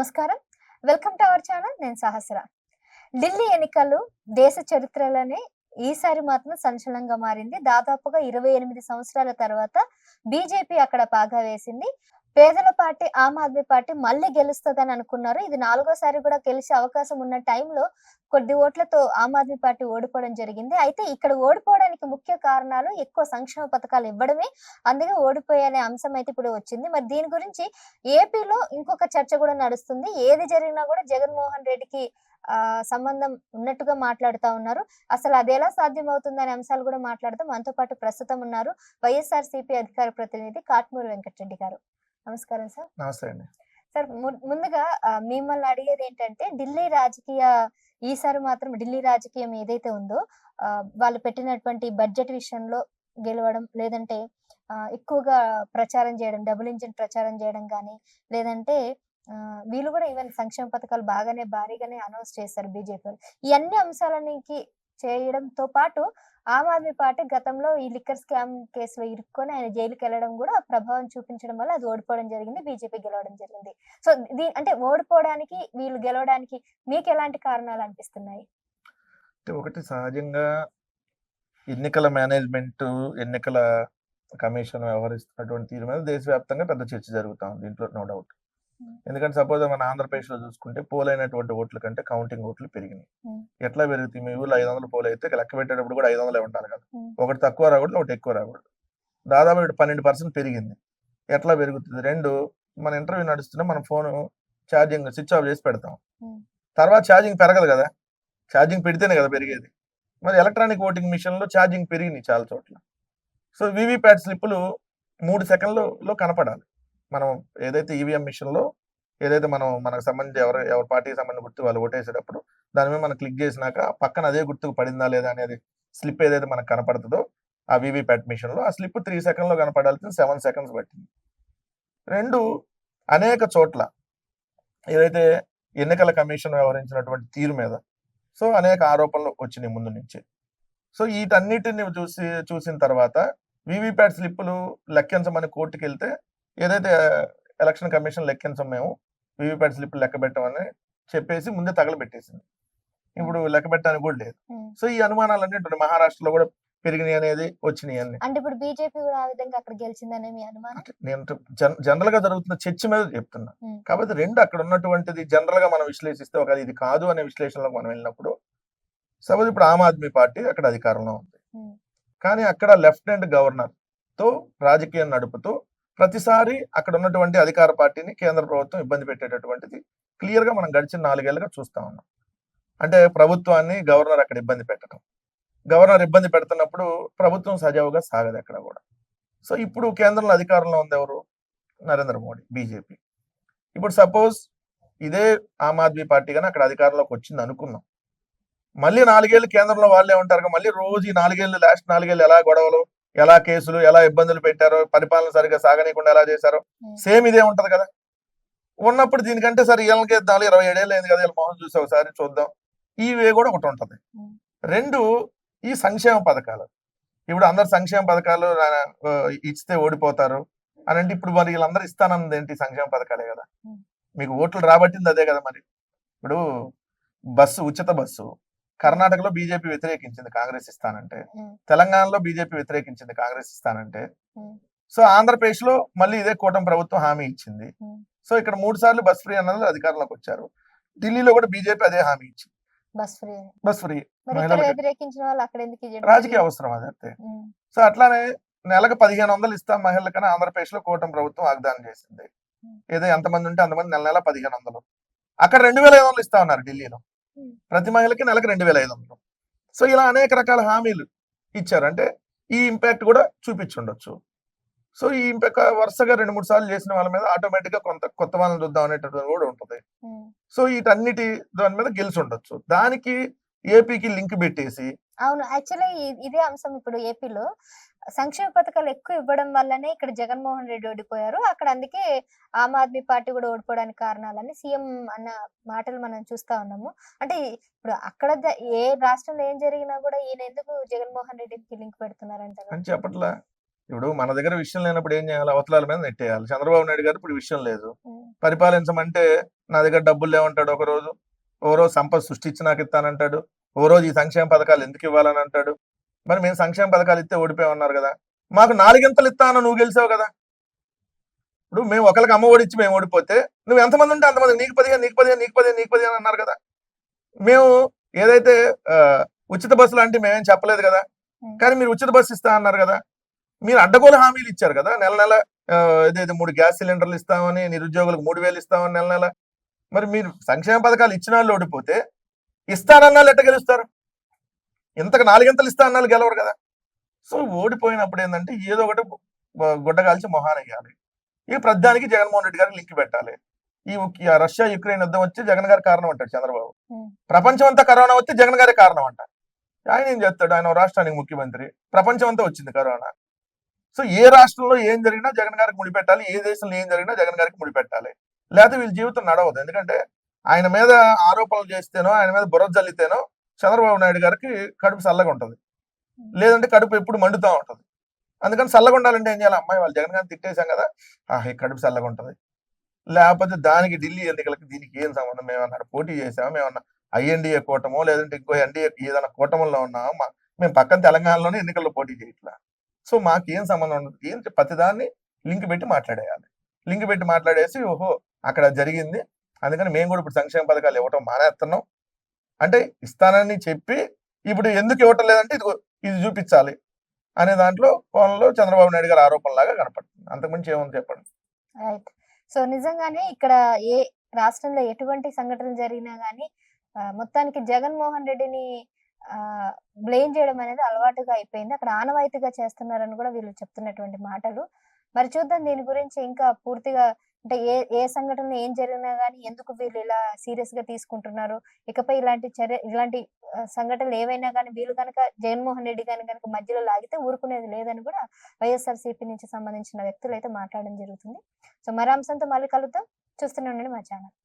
నమస్కారం. Welcome to our channel. నేను సహస్ర. ఢిల్లీ ఎన్నికలు దేశ చరిత్రలోనే ఈసారి మాత్రం సంచలనంగా మారింది. దాదాపుగా 28 సంవత్సరాల తర్వాత బీజేపీ అక్కడ పాగా వేసింది. పేదల పార్టీ ఆమ్ ఆద్మీ పార్టీ మళ్ళీ గెలుస్తదని అనుకున్నారు. ఇది నాలుగోసారి కూడా గెలిచే అవకాశం ఉన్న టైంలో కొద్ది ఓట్లతో ఆమ్ ఆద్మీ పార్టీ ఓడిపోవడం జరిగింది. అయితే ఇక్కడ ఓడిపోవడానికి ముఖ్య కారణాలు ఎక్కువ సంక్షేమ పథకాలు ఇవ్వడమే. అందుకే ఓడిపోయనే అంశం అయితే ఇప్పుడు వచ్చింది. మరి దీని గురించి ఏపీలో ఇంకొక చర్చ కూడా నడుస్తుంది. ఏది జరిగినా కూడా జగన్మోహన్ రెడ్డికి సంబంధం ఉన్నట్టుగా మాట్లాడుతా ఉన్నారు. అసలు అదెలా సాధ్యమవుతుందనే అంశాలు కూడా మాట్లాడదాం. మనతో పాటు ప్రస్తుతం ఉన్నారు వైఎస్ఆర్‌సీపీ అధికార ప్రతినిధి కాట్మూరి వెంకటరెడ్డి గారు. నమస్కారం సార్. నమస్తే అండి. సార్ ముందుగా మిమ్మల్ని అడిగేదేంటంటే ఈసారి మాత్రం ఢిల్లీ రాజకీయం ఏదైతే ఉందో వాళ్ళు పెట్టినటువంటి బడ్జెట్ విషయంలో గెలవడం, లేదంటే ఎక్కువగా ప్రచారం చేయడం, డబుల్ ఇంజిన్ ప్రచారం చేయడం గానీ, లేదంటే వీళ్ళు కూడా ఈవెన్ సంక్షేమ పథకాలు భారీగానే అనౌన్స్ చేశారు బీజేపీ వాళ్ళు. ఈ అన్ని అంశాలనికి చేయడంతో పాటు ఆమ్ ఆద్మీ పార్టీ గతంలో ఈ లిక్కర్ స్కామ్ కేసులో ఇరుక్కొని ఆయన జైలుకెళ్ళడం కూడా ప్రభావం చూపించడం వల్ల అది ఓడిపోవడం జరిగింది. బీజేపీ గెలవడం జరిగింది. సో అంటే ఓడిపోవడానికి, వీళ్ళు గెలవడానికి మీకెలాంటి కారణాలు అనిపిస్తున్నాయి? అంటే ఒకటి సహజంగా ఎన్నికల మేనేజ్‌మెంటు, ఎన్నికల కమిషన్ వ్యవహరిస్తున్నటువంటి తీరు మీద దేశవ్యాప్తంగా పెద్ద చర్చ జరుగుతా ఉంది. దీంట్లో నో డౌట్. ఎందుకంటే సపోజ్ మన ఆంధ్రప్రదేశ్‌లో చూసుకుంటే పోలైనటువంటి ఓట్ల కంటే కౌంటింగ్ ఓట్లు పెరిగినాయి. ఎట్లా పెరుగుతాయి? మీ ఊర్లో 500 పోలైతే లెక్క పెట్టేటప్పుడు కూడా 500 ఉండాలి కదా! ఒకటి తక్కువ రాకూడదు, ఒకటి ఎక్కువ రాకూడదు. దాదాపు 12% పెరిగింది. ఎట్లా పెరుగుతుంది? 2 మన ఇంటర్వ్యూ నడుస్తున్నా మన ఫోను ఛార్జింగ్ స్విచ్ ఆఫ్ చేసి పెడతాం. తర్వాత ఛార్జింగ్ పెరగదు కదా! ఛార్జింగ్ పెడితేనే కదా పెరిగేది. మరి ఎలక్ట్రానిక్ ఓటింగ్ మిషన్‌లో ఛార్జింగ్ పెరిగినాయి చాలా చోట్ల. సో వీవీప్యాట్ స్లిప్పులు 3 సెకన్లలో కనపడాలి. మనం ఏదైతే ఈవీఎం మిషన్‌లో ఏదైతే మనకు సంబంధించి ఎవరి పార్టీకి సంబంధించిన గుర్తు వాళ్ళు ఓటేసేటప్పుడు దాని మీద మనం క్లిక్ చేసినాక పక్కన అదే గుర్తుకు పడిందా లేదా అనేది స్లిప్ ఏదైతే మనకు కనపడుతుందో ఆ వీవీప్యాట్ మిషన్‌లో ఆ స్లిప్ 3 సెకన్‌లో కనపడాల్సింది 7 సెకండ్స్ పట్టింది. 2 అనేక చోట్ల ఏదైతే ఎన్నికల కమిషన్ వ్యవహరించినటువంటి తీరు మీద సో అనేక ఆరోపణలు వచ్చినాయి ముందు నుంచి. సో వీటన్నిటిని చూసిన తర్వాత వీవీప్యాట్ స్లిప్పులు లెక్కించమని కోర్టుకెళ్తే ఏదైతే ఎలక్షన్ కమిషన్ లెక్కించం మేము వీవీప్యాట్ స్లిప్పులు లెక్క పెట్టమని చెప్పేసి ముందే తగలబెట్టేసింది. ఇప్పుడు లెక్క పెట్టడానికి కూడా లేదు. సో ఈ అనుమానాలన్నీ ఉంటున్నాయి. మహారాష్ట్రలో కూడా పెరిగినాయి అనేది వచ్చినాయి అన్ని. అంటే ఇప్పుడు బీజేపీ కూడా ఆ విధంగా అక్కడ గెలిచిందనే మీ అనుమానం? నేను జనరల్ గా జరుగుతున్న చర్చ మీద చెప్తున్నా. కాబట్టి 2 అక్కడ ఉన్నటువంటిది జనరల్ గా మనం విశ్లేషిస్తే ఒక ఇది కాదు అనే విశ్లేషణలోకి మనం వెళ్ళినప్పుడు సపోజ్ ఇప్పుడు ఆమ్ ఆద్మీ పార్టీ అక్కడ అధికారంలో ఉంది. కానీ అక్కడ లెఫ్టినెంట్ గవర్నర్ తో రాజకీయం నడుపుతూ ప్రతిసారి అక్కడ ఉన్నటువంటి అధికార పార్టీని కేంద్ర ప్రభుత్వం ఇబ్బంది పెట్టేటటువంటిది క్లియర్ గా మనం గడిచిన 4 ఏళ్లుగా చూస్తా ఉన్నాం. అంటే ప్రభుత్వాన్ని గవర్నర్ అక్కడ ఇబ్బంది పెట్టడం. గవర్నర్ ఇబ్బంది పెడుతున్నప్పుడు ప్రభుత్వం సజావుగా సాగదు ఎక్కడ కూడా. సో ఇప్పుడు కేంద్రంలో అధికారంలో ఉంది ఎవరు? నరేంద్ర మోడీ, బీజేపీ. ఇప్పుడు సపోజ్ ఇదే ఆమ్ ఆద్మీ పార్టీ కానీ అక్కడ అధికారంలోకి వచ్చింది అనుకున్నాం. మళ్ళీ 4 ఏళ్ళు కేంద్రంలో వాళ్ళే ఉంటారు. మళ్ళీ రోజు ఈ 4 ఏళ్ళు లాస్ట్ 4 ఏళ్ళు ఎలా గొడవలు, ఎలా కేసులు, ఎలా ఇబ్బందులు పెట్టారో, పరిపాలన సరిగా సాగనీయకుండా ఎలా చేశారో సేమ్ ఇదే ఉంటది కదా. ఉన్నప్పుడు దీనికంటే సరే వీళ్ళకి 27 ఏళ్ళు అయింది కదా, వీళ్ళ మొహం చూసి ఒకసారి చూద్దాం. ఈ వే కూడా ఒకటి ఉంటది. 2 ఈ సంక్షేమ పథకాలు. ఇప్పుడు అందరు సంక్షేమ పథకాలు ఇస్తే ఓడిపోతారు అని అంటే ఇప్పుడు మరి వీళ్ళందరూ ఇస్తానన్నది ఏంటి? సంక్షేమ పథకాలే కదా. మీకు ఓట్లు రాబట్టింది అదే కదా. మరి ఇప్పుడు ఉచిత బస్సు కర్ణాటకలో బీజేపీ వ్యతిరేకించింది కాంగ్రెస్ ఇస్తానంటే, తెలంగాణలో బీజేపీ వ్యతిరేకించింది కాంగ్రెస్ ఇస్తానంటే, సో ఆంధ్రప్రదేశ్ లో మళ్ళీ ఇదే కూటమి ప్రభుత్వం హామీ ఇచ్చింది. సో ఇక్కడ 3 సార్లు బస్ ఫ్రీ అన్నది అధికారంలోకి వచ్చారు. ఢిల్లీలో కూడా బీజేపీ అదే హామీ ఇచ్చింది, బస్ ఫ్రీ. రాజకీయ అవసరం అది అంతే. సో అట్లానే నెలకు 1500 ఇస్తాం మహిళలకని ఆంధ్రప్రదేశ్ లో కూటమి ప్రభుత్వం వాగ్దానం చేసింది. ఏదో ఎంతమంది ఉంటే అంతమంది నెల 1500. అక్కడ 2500 ఇస్తా ఉన్నారు ఢిల్లీలో. ప్రతి మహిళకి నెలకు 2500. సో ఇలా అనేక రకాల హామీలు ఇచ్చారు. అంటే ఈ ఇంపాక్ట్ కూడా చూపించుండొచ్చు. సో ఈ ఇంపాక్ట్ వరుసగా 2-3 సార్లు చేసిన వాళ్ళ మీద ఆటోమేటిక్ గా కొత్త వాళ్ళని చూద్దాం అనేటటువంటి కూడా ఉంటుంది. సో వీటన్నిటి దాని మీద గెలిచి ఉండొచ్చు. దానికి ఏపీకి లింక్ పెట్టేసి అవును. యాక్చువల్లీ ఇదే అంశం ఇప్పుడు ఏపీలో సంక్షేమ పథకాలు ఎక్కువ ఇవ్వడం వల్లనే ఇక్కడ జగన్మోహన్ రెడ్డి ఓడిపోయారు. అక్కడ అందుకే ఆమ్ ఆద్మీ పార్టీ కూడా ఓడిపోవడానికి కారణాలని సీఎం అన్న మాటలు మనం చూస్తా ఉన్నాము. అంటే ఇప్పుడు అక్కడ ఏ రాష్ట్రంలో ఏం జరిగినా కూడా ఈయన ఎందుకు జగన్మోహన్ రెడ్డికి లింక్ పెడుతున్నారంటారు? అని చెప్పట్లా. ఇప్పుడు మన దగ్గర విషయం లేనప్పుడు ఏం చేయాలి? అవతలాల మీద నెట్టేయాలి. చంద్రబాబు నాయుడు గారు ఇప్పుడు విషయం లేదు, పరిపాలించమంటే నా దగ్గర డబ్బులు లేవంటాడు ఒక రోజు, ఓ రోజు సంపద సృష్టించి నాకు ఇస్తానంటాడు, ఓ రోజు ఈ సంక్షేమ పథకాలు ఎందుకు ఇవ్వాలని అంటాడు. మరి మేము సంక్షేమ పథకాలు ఇస్తే ఓడిపోయామన్నారు కదా, మాకు 4 నువ్వు గెలిచావు కదా. ఇప్పుడు మేము ఒకరికి అమ్మఒడి ఇచ్చి మేము ఓడిపోతే నువ్వు ఎంతమంది ఉంటే అంతమంది, నీకు 15 నీకు 15 నీకు 15 నీకు 15 అన్నారు కదా. మేము ఏదైతే ఉచిత బస్సులు అంటే మేమేం చెప్పలేదు కదా, కానీ మీరు ఉచిత బస్సు ఇస్తా అన్నారు కదా. మీరు అడ్డగోలు హామీలు ఇచ్చారు కదా, నెల నెల ఏదైతే 3 గ్యాస్ సిలిండర్లు ఇస్తామని, నిరుద్యోగులకు 3000 ఇస్తామని నెల నెల. మరి మీరు సంక్షేమ పథకాలు ఇచ్చిన వాళ్ళు ఓడిపోతే ఇస్తానన్నాళ్ళు ఎట్ట గెలుస్తారు? ఇంతకు 4 ఇస్తా అన్నాళ్ళు గెలవరు కదా. సో ఓడిపోయినప్పుడు ఏంటంటే ఏదో ఒకటి గుడ్డ కాల్చి మొహాన వేయాలి. ఈ ప్రధానికి జగన్మోహన్ రెడ్డి గారికి లింక్ పెట్టాలి. ఈ రష్యా యుక్రెయిన్ యుద్ధం వచ్చి జగన్ గారి కారణం అంటాడు చంద్రబాబు. ప్రపంచం అంతా కరోనా వచ్చి జగన్ గారి కారణం అంట. ఆయన ఏం చేస్తాడు? ఆయన రాష్ట్రానికి ముఖ్యమంత్రి, ప్రపంచం అంతా వచ్చింది కరోనా. సో ఏ రాష్ట్రంలో ఏం జరిగినా జగన్ గారికి ముడిపెట్టాలి, ఏ దేశంలో ఏం జరిగినా జగన్ గారికి ముడిపెట్టాలి. లేకపోతే వీళ్ళ జీవితం నడవదు. ఎందుకంటే ఆయన మీద ఆరోపణలు చేస్తేనో, ఆయన మీద బుర్ర జల్లితేనో చంద్రబాబు నాయుడు గారికి కడుపు చల్లగా ఉంటది, లేదంటే కడుపు ఎప్పుడు మండుతూ ఉంటది. అందుకని చల్లగా ఉండాలంటే ఏం చేయాలి? అమ్మాయి వాళ్ళు జగన్ గారిని తిట్టేశాం కదా, ఈ కడుపు చల్లగా ఉంటది. లేకపోతే దానికి ఢిల్లీ ఎన్నికలకి దీనికి ఏం సంబంధం? మేమన్నారు పోటీ చేసామా, మేమన్నా ఐఎన్డీఏ కూటమో లేదంటే ఇంకో ఎన్డీఏ ఏదైనా కూటముల్లో ఉన్నామా? మేము పక్కన తెలంగాణలోనే ఎన్నికల్లో పోటీ చేయట్లా. సో మాకేం సంబంధం ఉండదు. ఏం ప్రతిదాన్ని లింక్ పెట్టి మాట్లాడేయాలి. లింక్ పెట్టి మాట్లాడేసి ఓహో అక్కడ జరిగింది, అందుకని మేము కూడా ఇప్పుడు సంక్షేమ పథకాలు ఇవ్వటం మానేస్తున్నాం అంటే, ఇస్తానని చెప్పి ఇప్పుడు ఎందుకు ఇవ్వటం లేదంటే ఇది చూపించాలి అనే దాంట్లో కోణంలో చంద్రబాబు నాయుడు గారి ఆరోపణలాగా కనపడుతుంది. అంతకుమించి ఏముంది చెప్పండి. రైట్. సో నిజంగానే ఇక్కడ ఏ రాష్ట్రంలో ఎటువంటి సంఘటనలు జరిగినా గానీ మొత్తానికి జగన్మోహన్ రెడ్డిని బ్లేమ్ చేయడం అనేది అలవాటుగా అయిపోయింది. అక్కడ ఆనవాయితీగా చేస్తున్నారని కూడా వీళ్ళు చెప్తున్నటువంటి మాటలు. మరి చూద్దాం దీని గురించి ఇంకా పూర్తిగా, అంటే ఏ సంఘటనలో ఏం జరిగినా గానీ ఎందుకు వీళ్ళు ఇలా సీరియస్ గా తీసుకుంటున్నారు, ఇకపై ఇలాంటి సంఘటనలు ఏవైనా గానీ వీళ్ళు కనుక జగన్మోహన్ రెడ్డి గాని కనుక మధ్యలో లాగితే ఊరుకునేది లేదని కూడా వైఎస్ఆర్సీపీ నుంచి సంబంధించిన వ్యక్తులు అయితే మాట్లాడడం జరుగుతుంది. సో మరో అంశంతో మళ్ళీ కలుద్దాం. చూస్తూనే ఉండండి మా ఛానల్.